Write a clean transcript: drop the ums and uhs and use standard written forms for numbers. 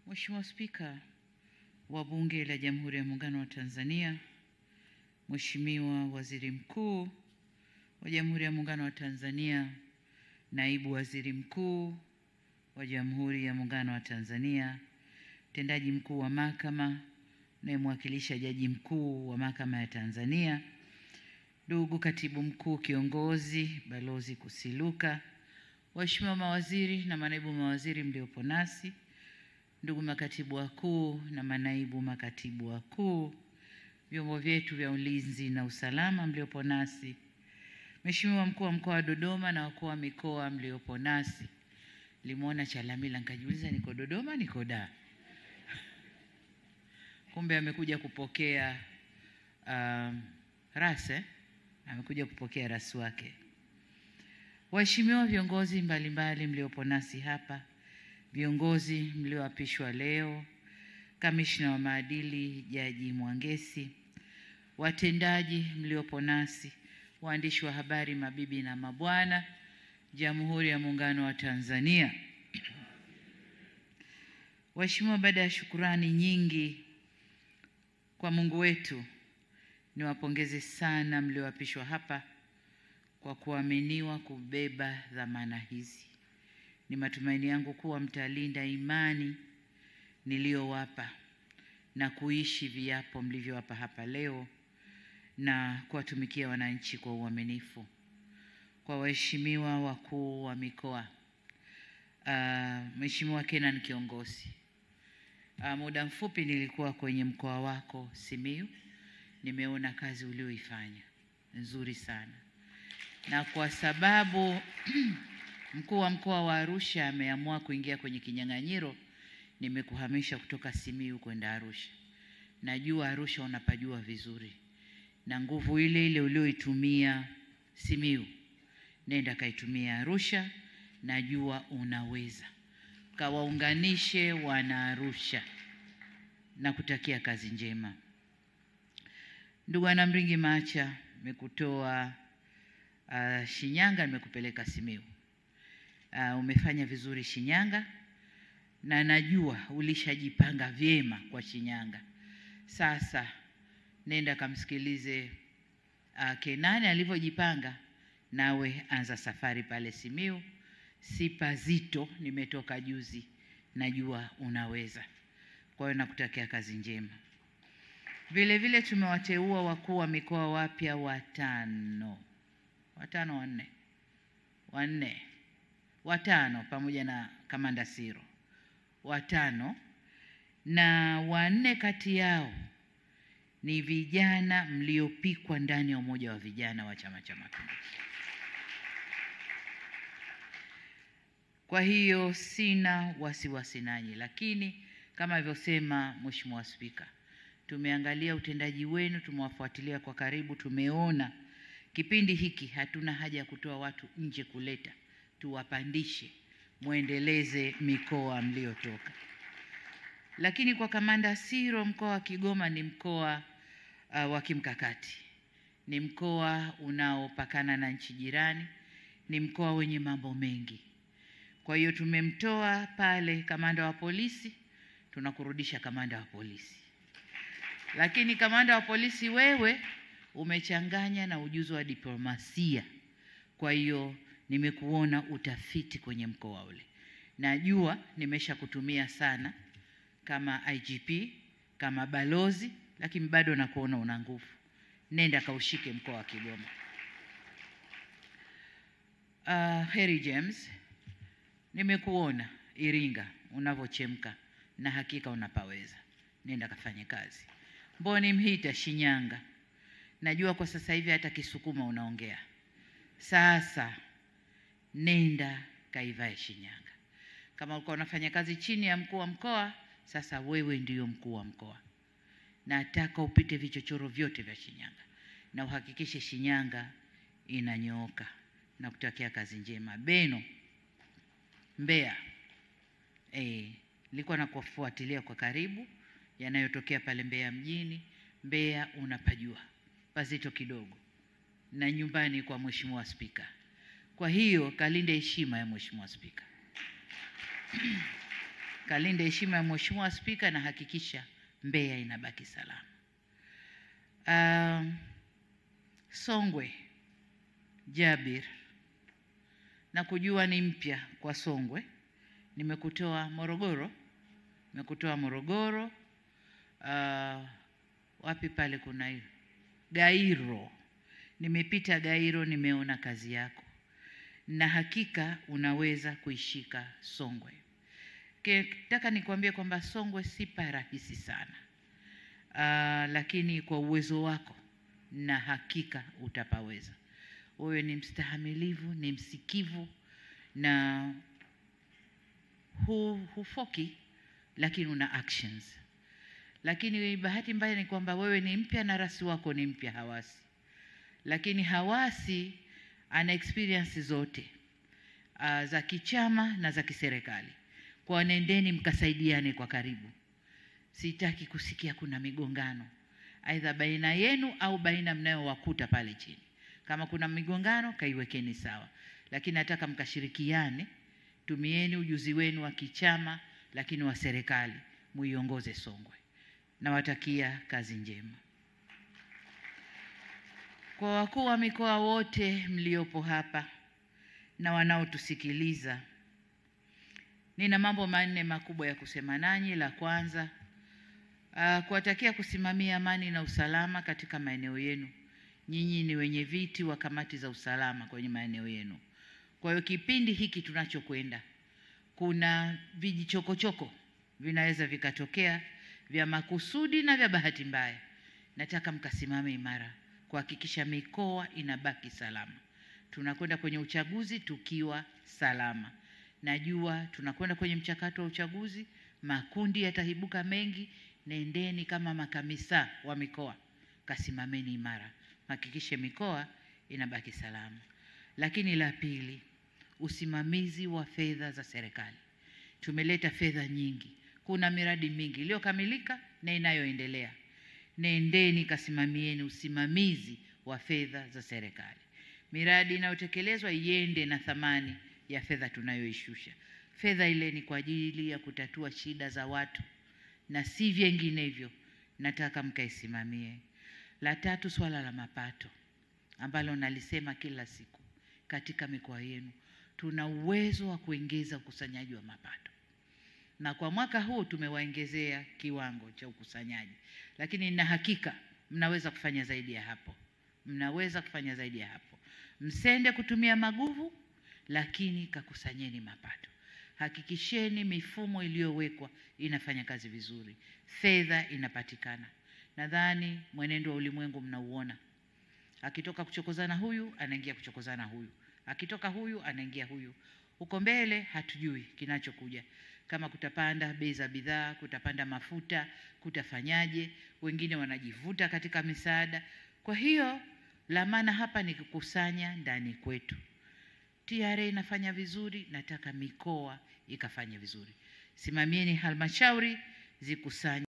Mheshimiwa Spika wa Bunge la Jamhuri ya Muungano wa Tanzania, Mheshimiwa Waziri Mkuu wa Jamhuri ya Muungano wa Tanzania, Naibu Waziri Mkuu wa Jamhuri ya Muungano wa Tanzania, Mtendaji Mkuu wa Mahakama anayemwakilisha Jaji Mkuu wa Mahakama ya Tanzania, ndugu Katibu Mkuu Kiongozi Balozi Kusiluka, waheshimiwa mawaziri na manaibu mawaziri mliopo nasi, ndugu makatibu wakuu na manaibu makatibu wakuu, vyombo vyetu vya ulinzi na usalama mliopo nasi, Mheshimiwa Mkuu wa Mkoa wa Dodoma na wakuu wa mikoa mliopo nasi. Limuona Chalamila nikajiuliza niko Dodoma niko Dar. Kumbe amekuja kupokea rase, amekuja kupokea rasi wake. Waheshimiwa viongozi mbalimbali mliopo nasi hapa, viongozi mlioapishwa leo, Kamishna wa Maadili Jaji Mwangesi, watendaji mliopo nasi, waandishi wa habari, mabibi na mabwana, Jamhuri ya Muungano wa Tanzania. Waheshimiwa, baada ya shukurani nyingi kwa Mungu wetu, niwapongeze sana mlioapishwa hapa kwa kuaminiwa kubeba dhamana hizi. Ni matumaini yangu kuwa mtalinda imani niliyowapa na kuishi viapo mlivyowapa hapa leo na kuwatumikia wananchi kwa uaminifu. Kwa waheshimiwa wakuu wa mikoa, Mheshimiwa Kenan Kiongozi, muda mfupi nilikuwa kwenye mkoa wako Simiyu, nimeona kazi ulioifanya nzuri sana, na kwa sababu mkuu wa mkoa wa Arusha ameamua kuingia kwenye kinyang'anyiro, nimekuhamisha kutoka Simiyu kwenda Arusha. Najua Arusha unapajua vizuri, na nguvu ile ile ulioitumia Simiyu, nenda kaitumia Arusha. Najua unaweza. Kawaunganishe wana Arusha na kutakia kazi njema. Ndugu Anamringi Macha, nimekutoa Shinyanga, nimekupeleka Simiyu. Umefanya vizuri Shinyanga, na najua ulishajipanga vyema kwa Shinyanga. Sasa nenda kamsikilize Kenani alivyojipanga, nawe anza safari pale Simiyu. Si pazito, nimetoka juzi, najua unaweza. Kwa hiyo nakutakia kazi njema. Vile vile tumewateua wakuu wa mikoa wapya watano pamoja na Kamanda Siro. Watano, na 4 kati yao ni vijana mliopikwa ndani ya umoja wa vijana wa Chama cha Mapinduzi. Kwa hiyo sina wasiwasi nanyi, lakini kama alivyosema Mheshimiwa Spika, tumeangalia utendaji wenu, tumewafuatilia kwa karibu, tumeona kipindi hiki hatuna haja ya kutoa watu nje kuleta, tuwapandishe muendeleze mikoa mliotoka. Lakini kwa Kamanda Siro, mkoa wa Kigoma ni mkoa wa kimkakati. Ni mkoa unaopakana na nchi jirani, ni mkoa wenye mambo mengi. Kwa hiyo tumemtoa pale kamanda wa polisi, tunakurudisha kamanda wa polisi. Lakini kamanda wa polisi, wewe umechanganya na ujuzi wa diplomasia. Kwa hiyo nimekuona utafiti kwenye mkoa ule. Najua nimeshakutumia sana kama IGP, kama balozi, lakini bado nakuona una nguvu. Nenda kaushike mkoa wa Kigoma. Harry James, nimekuona Iringa unavochemka na hakika unapaweza. Nenda kafanye kazi. Mboni Mhita Shinyanga, najua kwa sasa hivi hata Kisukuma unaongea. Sasa nenda kaivae Shinyanga. Kama ulikuwa unafanya kazi chini ya mkuu wa mkoa, sasa wewe ndiyo mkuu wa mkoa. Nataka upite vichochoro vyote vya Shinyanga na uhakikishe Shinyanga inanyooka, na kutakia kazi njema. Beno, Mbeya, nilikuwa nakufuatilia kwa karibu yanayotokea pale Mbeya mjini. Mbeya unapajua pazito kidogo, na nyumbani kwa Mheshimiwa Spika. Kwa hiyo kalinde heshima ya Mheshimiwa Spika. kalinde heshima ya Mheshimiwa Spika na hakikisha Mbeya inabaki salama. Songwe, Jabir, na kujua ni mpya kwa Songwe. Nimekutoa Morogoro, wapi pale kuna hiyo Gairo. Nimepita Gairo, nimeona kazi yako na hakika unaweza kuishika Songwe. Nataka nikwambie kwamba Songwe si rahisi sana, lakini kwa uwezo wako na hakika utapaweza. Wewe ni mstahamilivu, ni msikivu na hufoki, lakini una actions. Lakini bahati mbaya ni kwamba wewe ni mpya na rasi wako ni mpya Hawasi. Lakini Hawasi ana experience zote za kichama na za kiserikali. Kwa nendeni mkasaidiane kwa karibu. Sitaki kusikia kuna migongano aidha baina yenu au baina mnayowakuta pale chini. Kama kuna migongano kaiwekeni sawa, lakini nataka mkashirikiane. Tumieni ujuzi wenu wa kichama lakini wa serikali muiongoze Songwe. Nawatakia kazi njema. Kwa wakuu wa mikoa wote mliopo hapa na wanaotusikiliza, nina mambo manne makubwa ya kusema nanyi. La kwanza, kuwatakia kusimamia amani na usalama katika maeneo yenu. Nyinyi ni wenye viti wa kamati za usalama kwenye maeneo yenu. Kwa hiyo kipindi hiki tunachokwenda, kuna vijichokochoko vinaweza vikatokea vya makusudi na vya bahati mbaya. Nataka mkasimame imara kuhakikisha mikoa inabaki salama. Tunakwenda kwenye uchaguzi tukiwa salama. Najua tunakwenda kwenye mchakato wa uchaguzi, makundi yatahibuka mengi. Nendeni kama makamisa wa mikoa, kasimameni imara, hakikishe mikoa inabaki salama. Lakini la pili, usimamizi wa fedha za serikali. Tumeleta fedha nyingi, kuna miradi mingi iliyokamilika na inayoendelea. Nendeni kasimamieni usimamizi wa fedha za serikali. Miradi inayotekelezwa iende na thamani ya fedha tunayoishusha. Fedha ile ni kwa ajili ya kutatua shida za watu na si vinginevyo. Nataka mkaisimamie. La tatu, swala la mapato ambalo nalisema kila siku. Katika mikoa yenu tuna uwezo wa kuongeza ukusanyaji wa mapato, na kwa mwaka huu tumewaongezea kiwango cha ukusanyaji, lakini na hakika mnaweza kufanya zaidi ya hapo. Msende kutumia maguvu, lakini kakusanyeni mapato. Hakikisheni mifumo iliyowekwa inafanya kazi vizuri, fedha inapatikana. Nadhani mwenendo wa ulimwengu mnauona. Akitoka kuchokozana huyu, anaingia kuchokozana huyu. Akitoka huyu, anaingia huyu. Huko mbele hatujui kinachokuja. Kama kutapanda bei za bidhaa, kutapanda mafuta, kutafanyaje. Wengine wanajivuta katika misaada. Kwa hiyo la maana hapa ni kukusanya ndani kwetu. TRA inafanya vizuri, nataka mikoa ikafanya vizuri. Simamieni halmashauri zikusanye